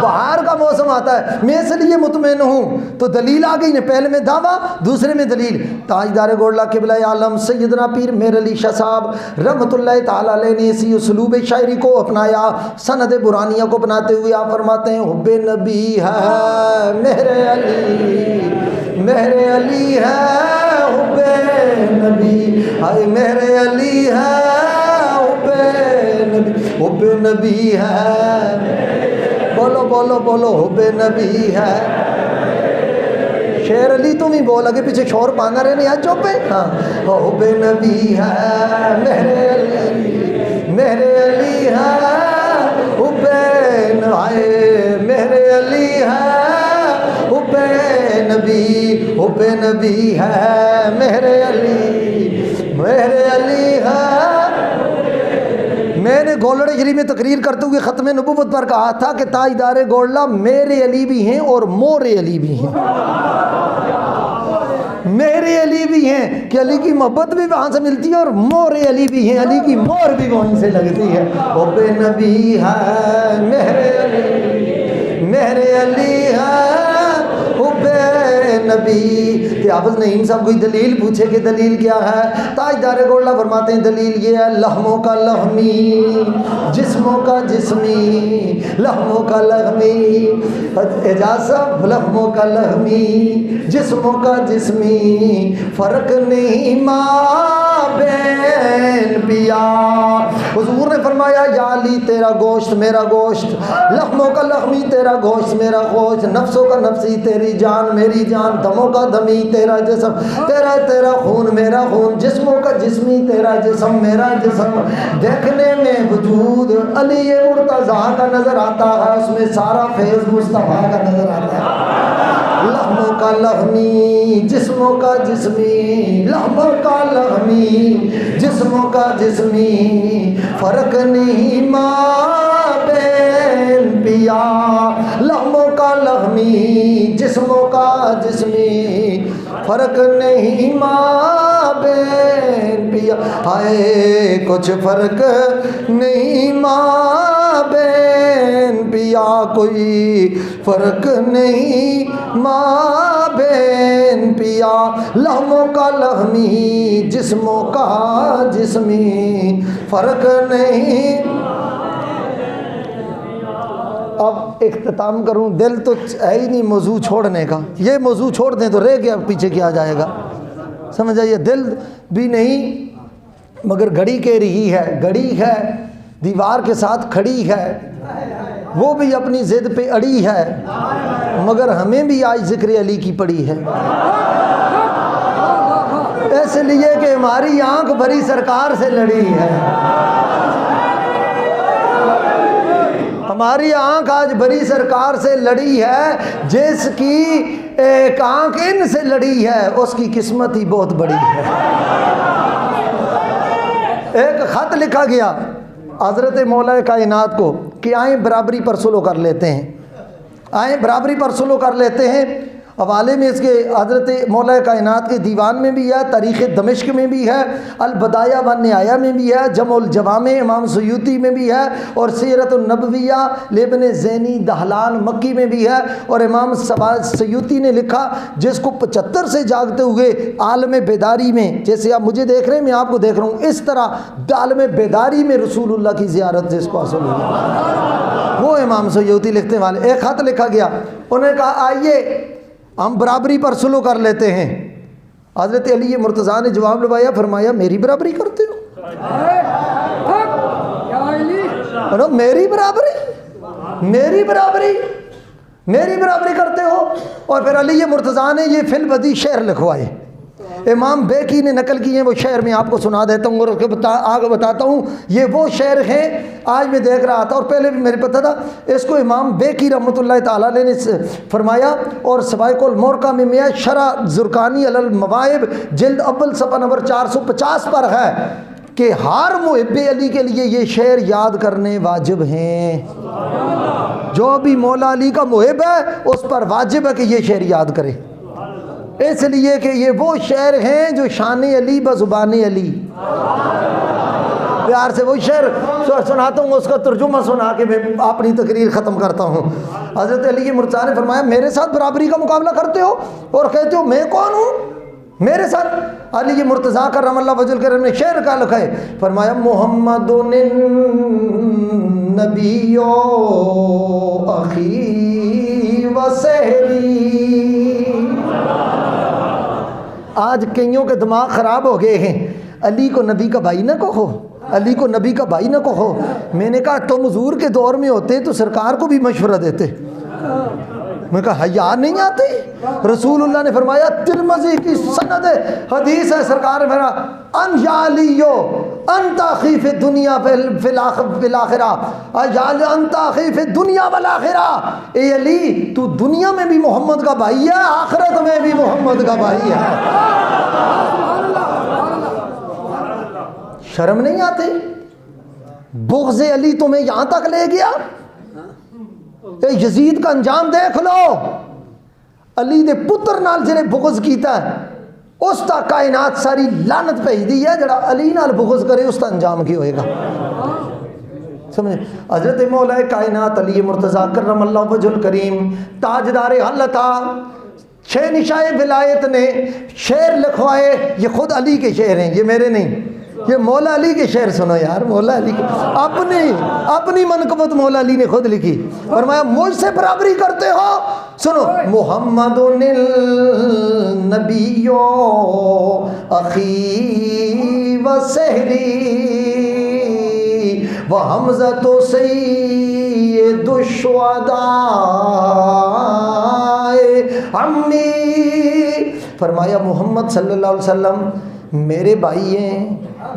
بہار کا موسم آتا ہے، میں اس لیے مطمئن ہوں۔ تو دلیل آ گئی نا، پہلے میں دعویٰ دوسرے میں دلیل۔ تاجدار گولڈہ قبلہ عالم سیدنا پیر میر علی شاہ صاحب رحمۃ اللہ تعالیٰ علیہ نے اسی اسلوب شاعری کو اپنایا، سند برہانیہ کو اپناتے ہوئے آپ فرماتے ہیں حب نبی ہے میرے علی، میرے علی ہے حب نبی، ہائے میرے علی ہے حب نبی ہے، بولو بولو بولو حب نبی ہے۔ شیر علی تم ہی بول، آگے پیچھے شور پانا رہے نہیں، چپ پہ ہاں حب نبی ہے میرے علی، میرے علی ہے حب نبی، میرے علی ہے حب نبی، حب نبی ہے میرے علی، میرے علی ہے۔ میں نے گولڑے شریف میں تقریر کرتے ہوئے ختم نبوت پر کہا تھا کہ تاجدار گولڈہ میرے علی بھی ہیں اور مورے علی بھی ہیں، میرے علی بھی ہیں کہ علی کی محبت بھی وہاں سے ملتی ہے، اور مورے علی بھی ہیں، علی کی مور بھی وہیں سے لگتی ہے۔ حب نبی ہے میرے علی، میرے علی ہے حب نبی۔ کہ حافظ نعیم صاحب کوئی دلیل پوچھے کہ دلیل کیا ہے؟ تاجدار گولڈہ فرماتے ہیں دلیل یہ ہے لحموں کا لحمی، جسموں کا جسمی، لحموں کا لحمی، اعجاز صاحب لحموں کا لحمی، جسموں کا جسمی، فرق نہیں مابین پیا۔ حضور نے فرمایا یا علی تیرا گوشت میرا گوشت، لحموں کا لحمی تیرا گوشت میرا گوشت، نفسوں کا نفسی تیری جان میری جان، دموں کا دمی تیرا جسم تیرا خون میرا خون، جسموں کا جسمی تیرا جسم میرا جسم۔ دیکھنے میں وجود علی مرتضیٰ کا نظر آتا ہے، اس میں سارا فیض مصطفیٰ کا نظر آتا ہے۔ لحموں کا لحمی جسموں کا جسمی، لحموں کا لحمی جسموں کا جسمی، فرق نہیں مابین پیا۔ لحموں کا لحمی جسموں کا جسمی، فرق نہیں مابین پیا۔ ہائے کچھ فرق نہیں مابین پیا، کوئی فرق نہیں مابین پیا۔ لحموں کا لحمی جسموں کا جسمی، فرق نہیں۔ اب اختتام کروں، دل تو ہے ہی نہیں موضوع چھوڑنے کا، یہ موضوع چھوڑ دیں تو رہ گیا پیچھے کیا جائے گا۔ سمجھ آئیے، دل بھی نہیں مگر گھڑی کہہ رہی ہے، گھڑی ہے دیوار کے ساتھ کھڑی ہے، وہ بھی اپنی ضد پہ اڑی ہے، مگر ہمیں بھی آج ذکر علی کی پڑی ہے، اس لیے کہ ہماری آنکھ بھری سرکار سے لڑی ہے، ہماری آنکھ آج بڑی سرکار سے لڑی ہے، جس کی ایک آنکھ ان سے لڑی ہے اس کی قسمت ہی بہت بڑی ہے۔ ایک خط لکھا گیا حضرت مولا کائنات کو کہ آئیں برابری پر سلو کر لیتے ہیں، آئیں برابری پر سلو کر لیتے ہیں۔ حوالے میں اس کے حضرت مولا کائنات کے دیوان میں بھی ہے، تاریخ دمشق میں بھی ہے، البدایہ و النہایہ میں بھی ہے، جمع الجوامع امام سیوطی میں بھی ہے، اور سیرت النبویہ لابن زینی دہلان مکی میں بھی ہے۔ اور امام سیوطی نے لکھا جس کو 75 سے جاگتے ہوئے عالم بیداری میں، جیسے آپ مجھے دیکھ رہے ہیں میں آپ کو دیکھ رہا ہوں، اس طرح عالم بیداری میں رسول اللہ کی زیارت جس کو حاصل ہوئی، وہ امام سیوطی لکھتے والے۔ ایک خط لکھا گیا، انہوں نے کہا آئیے ہم برابری پر سلو کر لیتے ہیں۔ حضرت علی مرتضیٰ نے جواب لگایا، فرمایا میری برابری کرتے ہو؟ میری برابری، میری برابری، میری برابری کرتے ہو؟ اور پھر علی مرتضیٰ نے یہ فی البدیع شعر لکھوائے، امام بیکی نے نقل کیے ہیں، وہ شعر میں آپ کو سنا دیتا ہوں اور آگے بتاتا ہوں۔ یہ وہ شعر ہیں، آج میں دیکھ رہا تھا اور پہلے بھی میرے پتہ تھا، اس کو امام بیکی رحمۃ اللہ تعالیٰ علیہ نے فرمایا، اور سوائق المورقہ میں ہے، شرح زرقانی علی المواہب جلد اول صفحہ نمبر 450 پر ہے کہ ہر محب علی کے لیے یہ شعر یاد کرنے واجب ہیں، جو بھی مولا علی کا محب ہے اس پر واجب ہے کہ یہ شعر یاد کرے، اس لیے کہ یہ وہ شعر ہیں جو شان علی بزبان علی۔ پیار سے وہ شعر سناتا ہوں، اس کا ترجمہ سنا کے میں اپنی تقریر ختم کرتا ہوں۔ حضرت علی مرتضیٰ نے فرمایا میرے ساتھ برابری کا مقابلہ کرتے ہو اور کہتے ہو میں کون ہوں میرے ساتھ؟ علی مرتضیٰ کرم اللہ وجہ الکریم نے شعر کا لکھا ہے، فرمایا محمد النبی اخی و سحری۔ آج کئیوں کے دماغ خراب ہو گئے ہیں، علی کو نبی کا بھائی نہ کہو، علی کو نبی کا بھائی نہ کہو۔ میں نے کہا تم حضور کے دور میں ہوتے تو سرکار کو بھی مشورہ دیتے۔ میں نے کہا حیا نہیں آتی؟ رسول اللہ نے فرمایا، ترمذی کی سند حدیث ہے، سرکار نے فرمایا ان یا علیو انت اخی فی الدنیا فی الاخرہ، انت اخی فی الدنیا والآخرہ۔ اے علی تو دنیا میں بھی محمد کا بھائی ہے، آخرت میں بھی محمد کا بھائی ہے۔ شرم نہیں آتی؟ بغض علی تمہیں یہاں تک لے گیا؟ اے یزید کا انجام دیکھ لو، علی دے پتر نال جنہیں بغض کیتا ہے اس تا کائنات ساری لعنت بھیج دی ہے، جڑا علی نال بغض کرے اس تا انجام کی ہوئے گا۔ سمجھے؟ حضرت مولا کائنات علی مرتضیٰ کرم اللہ وجہ الکریم تاجدار حلتا شہنشاہ ولایت نے شعر لکھوائے، یہ خود علی کے شعر ہیں، یہ میرے نہیں، یہ مولا علی کے شعر سنو یار، مولا علی کے اپنی منقبت مولا علی نے خود لکھی۔ فرمایا مجھ سے برابری کرتے ہو؟ سنو، محمد النبی اخی و سحری و حمزہ سید الشہداء عمی۔ فرمایا محمد صلی اللہ علیہ وسلم میرے بھائی ہیں،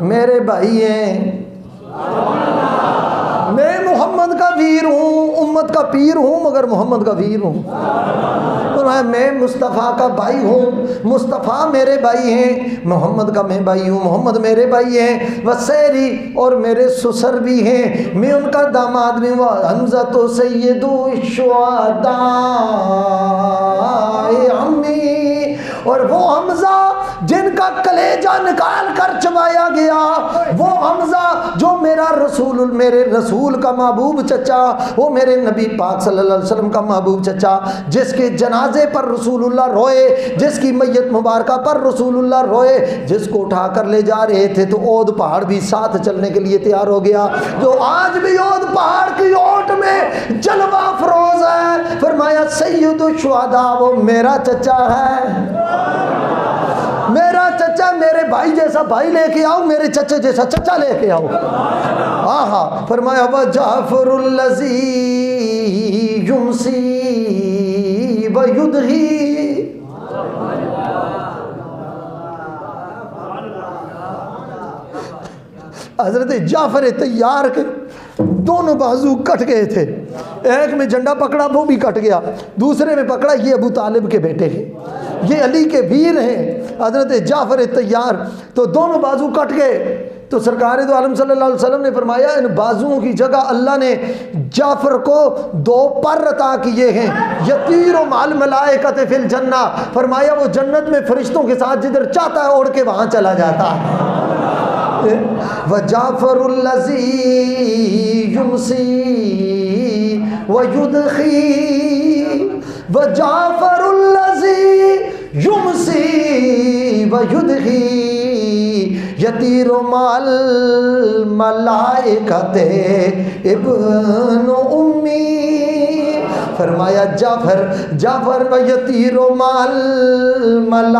میرے بھائی ہیں، میں محمد کا ویر ہوں، امت کا پیر ہوں مگر محمد کا ویر ہوں۔ میں مصطفیٰ کا بھائی ہوں، مصطفیٰ میرے بھائی ہیں، محمد کا میں بھائی ہوں، محمد میرے بھائی ہیں، وسیری اور میرے سسر بھی ہیں، میں ان کا داماد بھی ہوں، حمزہ تو سید الشہداء عمی۔ اور وہ حمزہ جن کا کلیجہ نکال کر چبایا گیا، وہ حمزہ جو میرے رسول کا محبوب چچا، وہ میرے نبی پاک صلی اللہ علیہ وسلم کا محبوب چچا، جس کے جنازے پر رسول اللہ روئے، جس کی میت مبارکہ پر رسول اللہ روئے، جس کو اٹھا کر لے جا رہے تھے تو اود پہاڑ بھی ساتھ چلنے کے لیے تیار ہو گیا، جو آج بھی اود پہاڑ کی اوٹ میں جلوہ افروز ہے۔ فرمایا سید الشہداء وہ میرا چچا ہے، میرا چچا چچا میرے بھائی جیسا بھائی لے کے آؤ، میرے چچے جیسا چچا لے کے آؤ۔ آہا فرمایا وجعفر الذی یمسی ویدہی، حضرت جعفر طیار کے دونوں بازو کٹ گئے تھے، ایک میں جھنڈا پکڑا وہ بھی کٹ گیا، دوسرے میں پکڑا یہ ابو طالب کے بیٹے ہیں، یہ علی کے ویر ہیں حضرت جعفر طیار، تو دونوں بازو کٹ گئے۔ تو سرکار دو عالم صلی اللہ علیہ وسلم نے فرمایا ان بازوؤں کی جگہ اللہ نے جعفر کو 2 پر عطا کیے ہیں، یطیر مع الملائکۃ فی الجنہ، فرمایا وہ جنت میں فرشتوں کے ساتھ جدھر چاہتا ہے اڑ کے وہاں چلا جاتا ہے۔ وجعفر الذی یمسی ویدخی، وجعفر الذی یمسی ویدخی یطیر مع الملائکۃ ابن امی، فرمایا جعفر و یطیر مع الملائکۃ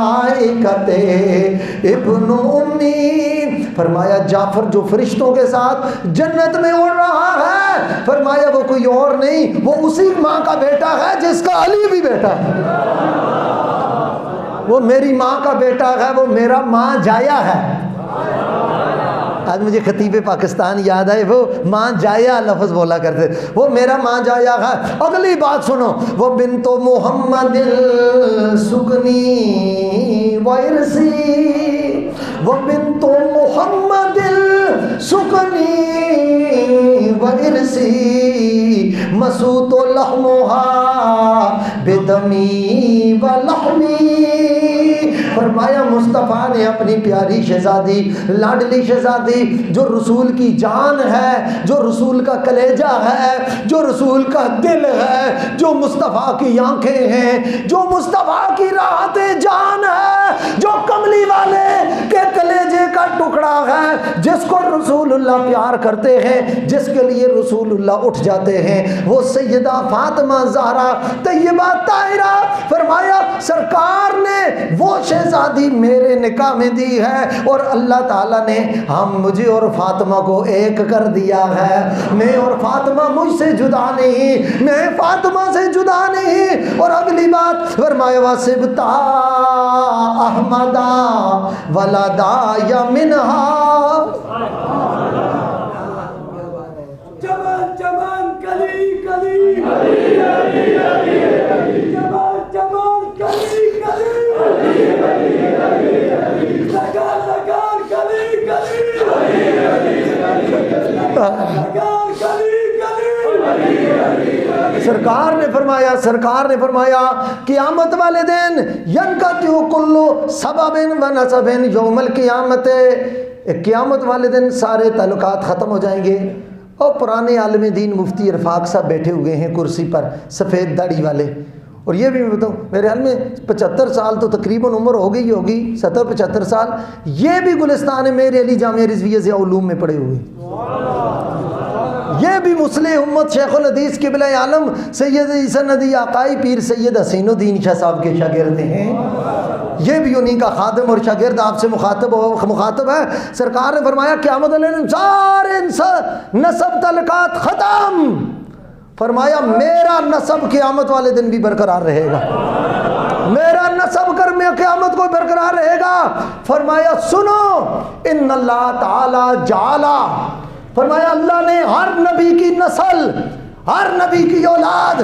ابن امی، فرمایا جعفر جو فرشتوں کے ساتھ جنت میں اڑ رہا ہے، فرمایا وہ کوئی اور نہیں، وہ اسی ماں کا بیٹا ہے جس کا علی بھی بیٹا ہے، وہ میری ماں کا بیٹا ہے، وہ میرا ماں جایا ہے۔ آج مجھے خطیب پاکستان یاد آئے، وہ ماں جایا لفظ بولا کرتے، وہ میرا ماں جایا ہے۔ اگلی بات سنو، وہ بنت محمد سکنی وارثی، وہ بنت محمد سکنی وارثی مسوط لحمها بدمی و لحمی، فرمایا مصطفیٰ نے اپنی پیاری شہزادی، لاڈلی شہزادی جو رسول کی جان ہے، جو رسول کا کلیجہ ہے، جو رسول کا دل ہے، جو مصطفیٰ کی آنکھیں ہیں، جو مصطفیٰ کی راحت جان ہے، جو کملی والے کے کلیجے کا ٹکڑا ہے، جس کو رسول اللہ پیار کرتے ہیں، جس کے لیے رسول اللہ اٹھ جاتے ہیں، وہ سیدہ فاطمہ زہرا طیبہ طاہرہ، فرمایا سرکار نے وہ شہزادی میرے نکاح میں دی ہے، اور اللہ تعالیٰ نے مجھے اور فاطمہ کو ایک کر دیا ہے، میں اور فاطمہ مجھ سے جدا نہیں، میں فاطمہ سے جدا نہیں۔ اور اگلی بات فرمایا وَسِبْتَا أَحْمَدَا وَلَدَا مِنْهَا، جوان جوان کلی کلی، جوان جوان کلی کلی، لگان لگان کلی کلی، لگان کلی کلی۔ سرکار نے فرمایا قیامت والے دن ینقطع کل سبب و نسب یوم القیامت، قیامت والے دن سارے تعلقات ختم ہو جائیں گے۔ اور پرانے عالم دین مفتی عرفاق صاحب بیٹھے ہوئے ہیں کرسی پر، سفید داڑھی والے، اور یہ بھی میں بتاؤں میرے حال میں 75 سال تو تقریباً عمر ہو گئی ہوگی، 70-75 سال، یہ بھی گلستان میرے علی جامعہ رضویہ ضیاء علوم میں پڑھے ہوئے، یہ بھی مصلح امت شیخ الحدیث قبلہ عالم سید عیسی ندی آقائی پیر سید حسین الدین شاہ صاحب کے شاگرد ہیں، یہ بھی انہی کا خادم اور شاگرد آپ سے مخاطب ہے۔ سرکار نے فرمایا قیامت والے دن سارے نسب تعلقات ختم، فرمایا میرا نسب قیامت والے دن بھی برقرار رہے گا، میرا نسب کر میں قیامت کو برقرار رہے گا۔ فرمایا سنو ان اللہ تعالی جعلا، فرمایا اللہ نے ہر نبی کی نسل، ہر نبی کی اولاد،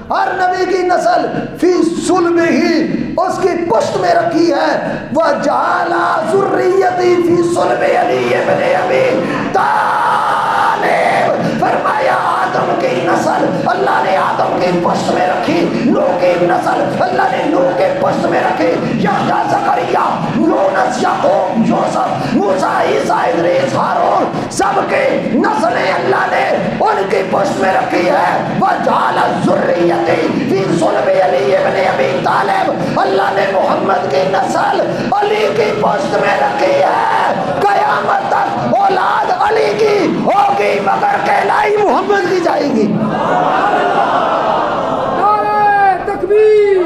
ہر نبی کی نسل فی صلبہ ہی اس کی پشت میں رکھی ہے، وَجَعَلَ ذُرِّيَّتِي فِي صُلْبِ عَلِيِّ بْنِ أَبِي طالب، فرمایا آدم کی نسل اللہ نے آدم کی پشت میں رکھی، نوح کی نسل اللہ نے نوح کے پشت میں رکھی، یحییٰ زکریا یونس یعقوب یوسف موسیٰ عیسیٰ ادریس ہارون سب کی نسلیں اللہ نے ان کی پشت میں رکھی ہے۔ وَجَعَلَ ذُرِّيَّتِي فِي صُلْبِ عَلِيِّ بْنِ أَبِي طالب، اللہ نے محمد کی نسل علی کی پشت میں رکھی ہے، قیامت تک اولاد علی کی ہوگی مگر کہلائی محمد کی جائے گی۔ نعرہ تکبیر،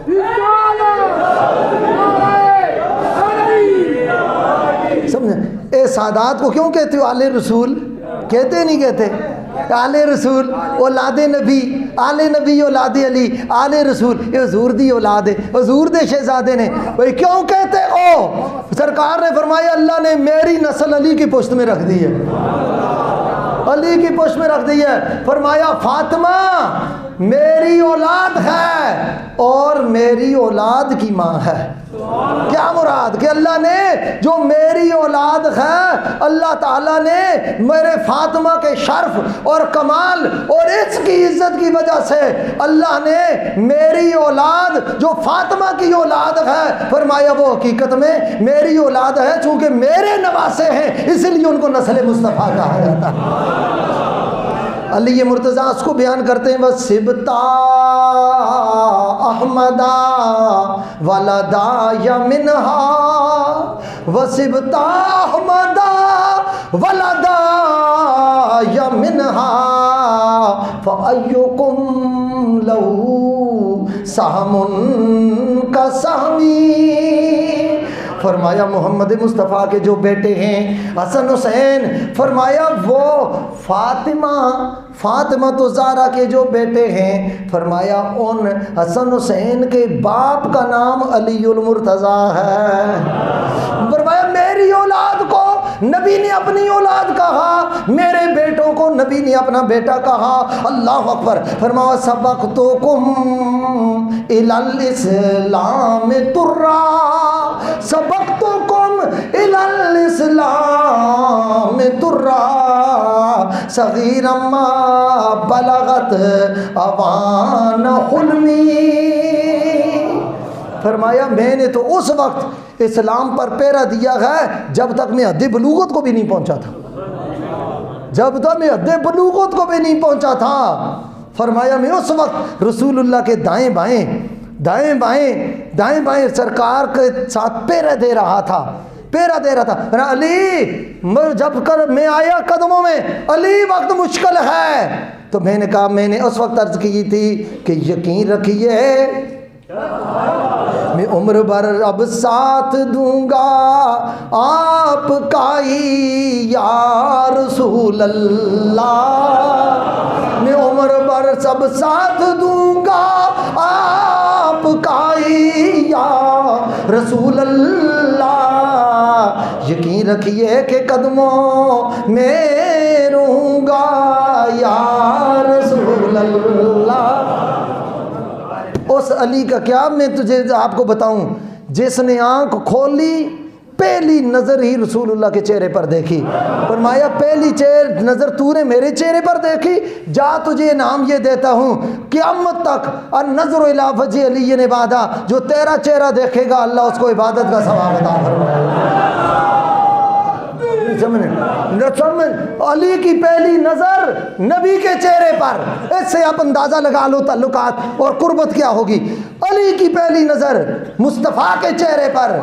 نعرہ رسالت، اے سادات کو کیوں کہتے ہو آل رسول؟ کہتے نہیں کہتے؟ آل رسول اولاد نبی، آل نبی اولاد علی، آل رسول یہ حضور دی اولاد ہے، حضور دے شہزادے نے، بھئی کیوں کہتے ہو؟ سرکار نے فرمایا اللہ نے میری نسل علی کی پشت میں رکھ دی ہے، علی کی پشت میں رکھ دی ہے۔ فرمایا فاطمہ میری اولاد ہے اور میری اولاد کی ماں ہے۔ کیا مراد کہ اللہ نے جو میری اولاد ہے، اللہ تعالیٰ نے میرے فاطمہ کے شرف اور کمال اور اس کی عزت کی وجہ سے اللہ نے میری اولاد جو فاطمہ کی اولاد ہے، فرمایا وہ حقیقت میں میری اولاد ہے، چونکہ میرے نواسے ہیں اس لیے ان کو نسل مصطفیٰ کہا جاتا ہے۔ علی مرتضیٰ اس کو بیان کرتے ہیں وَسِبْتَا احمدہ وَلَدَا یَمِنْہا وَسِبْتَا احمدہ وَلَدَا یَمِنْہا فَأَيُّكُمْ لَهُ سَهْمٌ كَسَهْمِي۔ فرمایا محمد مصطفیٰ کے جو بیٹے ہیں حسن حسین، فرمایا وہ فاطمہ تو زہرا کے جو بیٹے ہیں، فرمایا ان حسن حسین کے باپ کا نام علی المرتضیٰ ہے۔ فرمایا میری اولاد کو نبی نے اپنی اولاد کہا، میرے بیٹوں کو نبی نے اپنا بیٹا کہا۔ اللہ اکبر۔ فرمایا سبقتکم الی الاسلام ترا، سبقتکم الی الاسلام ترا صغیرا ما بلغت اوان حلمی۔ فرمایا میں نے تو اس وقت اسلام پر پیرا دیا ہے جب تک میں حد بلوغت کو بھی نہیں پہنچا تھا، جب تک میں حد بلوغت کو بھی نہیں پہنچا تھا۔ فرمایا میں اس وقت رسول اللہ کے دائیں بائیں سرکار کے ساتھ پیرا دے رہا تھا۔ علی جب کر میں آیا قدموں میں، علی وقت مشکل ہے، تو میں نے کہا، میں نے اس وقت عرض کی تھی کہ یقین رکھیے میں عمر بھر اب ساتھ دوں گا آپ کا ہی یا رسول اللہ، میں عمر بھر سب ساتھ دوں گا آپ کا ہی یا رسول اللہ، یقین رکھیے کہ قدموں میں رہوں گا یا رسول اللہ۔ اس علی کا کیا میں تجھے آپ کو بتاؤں، جس نے آنکھ کھولی پہلی نظر ہی رسول اللہ کے چہرے پر دیکھی۔ فرمایا پہلی نظر تو نے میرے چہرے پر دیکھی، جا تجھے انعام یہ دیتا ہوں قیامت تک النظر الی وجہ علی عبادہ، جو تیرا چہرہ دیکھے گا اللہ اس کو عبادت کا ثواب عطا فرمائے۔ علی کی پہلی نظر نبی کے چہرے پر، اس سے آپ اندازہ لگا لو تعلقات اور قربت کیا ہوگی۔ علی کی پہلی نظر مصطفیٰ کے چہرے پر،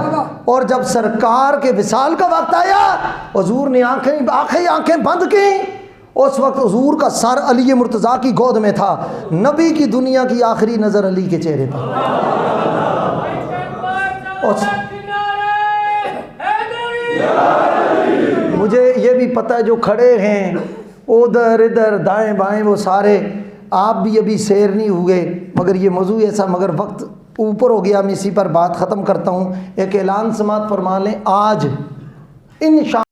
اور جب سرکار کے وصال کا وقت آیا حضور نے آنکھیں بند کی، اس وقت حضور کا سر علی مرتضیٰ کی گود میں تھا۔ نبی کی دنیا کی آخری نظر علی کے چہرے پر۔ مجھے یہ بھی پتہ ہے جو کھڑے ہیں ادھر ادھر دائیں بائیں وہ سارے، آپ بھی ابھی سیر نہیں ہوئے، مگر یہ موضوع ایسا، مگر وقت اوپر ہو گیا، میں اسی پر بات ختم کرتا ہوں۔ ایک اعلان سماعت فرما لیں، آج انشاءاللہ